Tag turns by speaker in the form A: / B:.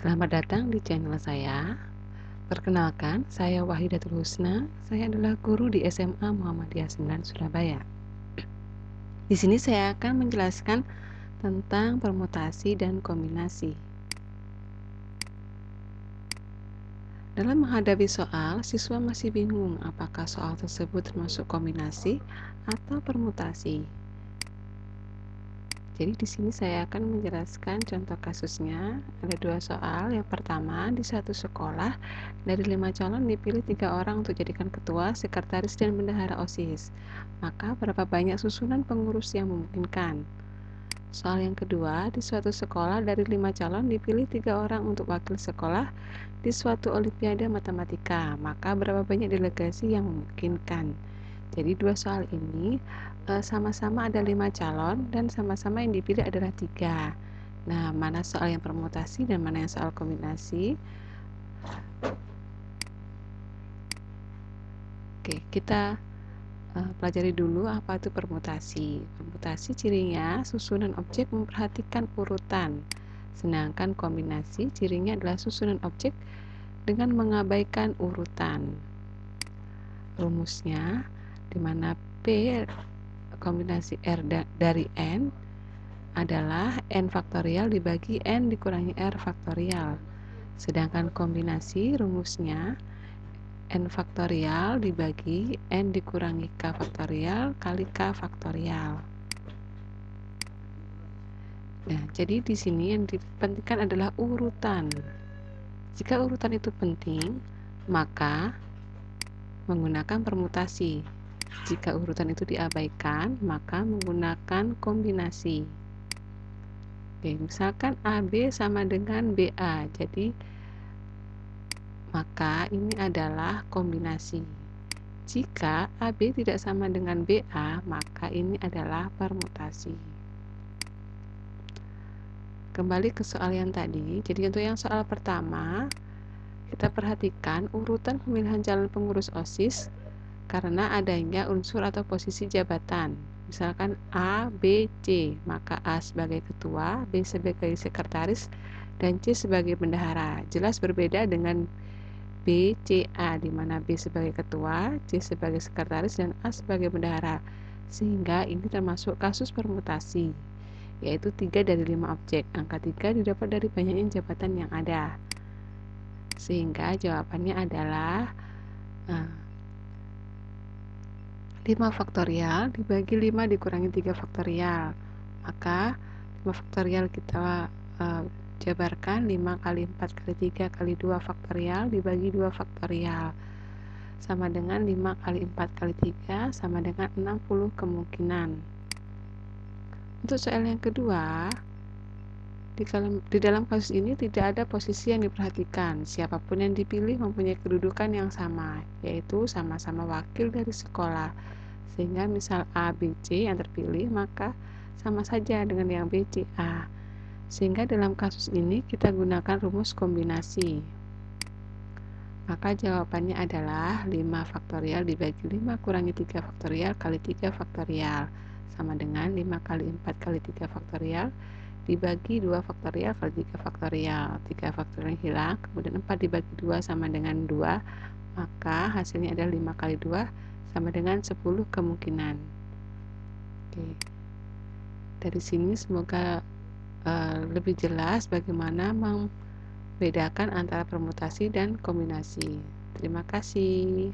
A: Selamat datang di channel saya. Perkenalkan, saya Wahidatul Husna. Saya adalah guru di SMA Muhammadiyah 9 Surabaya. Di sini saya akan menjelaskan tentang permutasi dan kombinasi. Dalam menghadapi soal, siswa masih bingung apakah soal tersebut termasuk kombinasi atau permutasi. Jadi di sini saya akan menjelaskan contoh kasusnya. Ada dua soal. Yang pertama, di satu sekolah dari 5 calon dipilih 3 orang untuk jadikan ketua, sekretaris, dan bendahara OSIS. Maka berapa banyak susunan pengurus yang memungkinkan? Soal yang kedua, di suatu sekolah dari 5 calon dipilih 3 orang untuk wakil sekolah di suatu olimpiade matematika. Maka berapa banyak delegasi yang memungkinkan? Jadi dua soal ini sama-sama ada 5 calon dan sama-sama yang dipilih adalah 3. Nah, mana soal yang permutasi dan mana yang soal kombinasi? Oke, kita pelajari dulu apa itu permutasi. Permutasi cirinya susunan objek memperhatikan urutan, sedangkan kombinasi cirinya adalah susunan objek dengan mengabaikan urutan. Rumusnya di mana P kombinasi R dari N adalah N faktorial dibagi N dikurangi R faktorial. Sedangkan kombinasi rumusnya N faktorial dibagi N dikurangi K faktorial kali K faktorial. Nah, jadi di sini yang dipentingkan adalah urutan. Jika urutan itu penting, maka menggunakan permutasi. Jika urutan itu diabaikan, maka menggunakan kombinasi. Oke, misalkan AB sama dengan BA, jadi maka ini adalah kombinasi. Jika AB tidak sama dengan BA, maka ini adalah permutasi. Kembali ke soal yang tadi. Jadi untuk yang soal pertama, kita perhatikan urutan pemilihan calon pengurus OSIS karena adanya unsur atau posisi jabatan. Misalkan A, B, C, maka A sebagai ketua, B sebagai sekretaris, dan C sebagai bendahara. Jelas berbeda dengan B, C, A, di mana B sebagai ketua, C sebagai sekretaris, dan A sebagai bendahara. Sehingga ini termasuk kasus permutasi, yaitu 3 dari 5 objek. Angka 3 didapat dari banyaknya jabatan yang ada. Sehingga jawabannya adalah 5 faktorial dibagi 5 dikurangi 3 faktorial. Maka 5 faktorial kita jabarkan 5 kali 4 kali 3 kali 2 faktorial dibagi 2 faktorial. Sama dengan 5 kali 4 kali 3 sama dengan 60 kemungkinan. Untuk soal yang kedua, di dalam kasus ini tidak ada posisi yang diperhatikan. Siapapun yang dipilih mempunyai kedudukan yang sama, yaitu sama-sama wakil dari sekolah. Sehingga misal A, B, C yang terpilih, maka sama saja dengan yang B, C, A. Sehingga dalam kasus ini kita gunakan rumus kombinasi. Maka jawabannya adalah 5 faktorial dibagi 5 kurangi 3 faktorial kali 3 faktorial. Sama dengan 5 kali 4 kali 3 faktorial dibagi 2 faktorial kali 3 faktorial. 3 faktorial hilang, kemudian 4 dibagi 2 sama dengan 2, maka hasilnya adalah 5 kali 2 sama dengan 10 kemungkinan. Oke. Dari sini semoga lebih jelas bagaimana membedakan antara permutasi dan kombinasi. Terima kasih.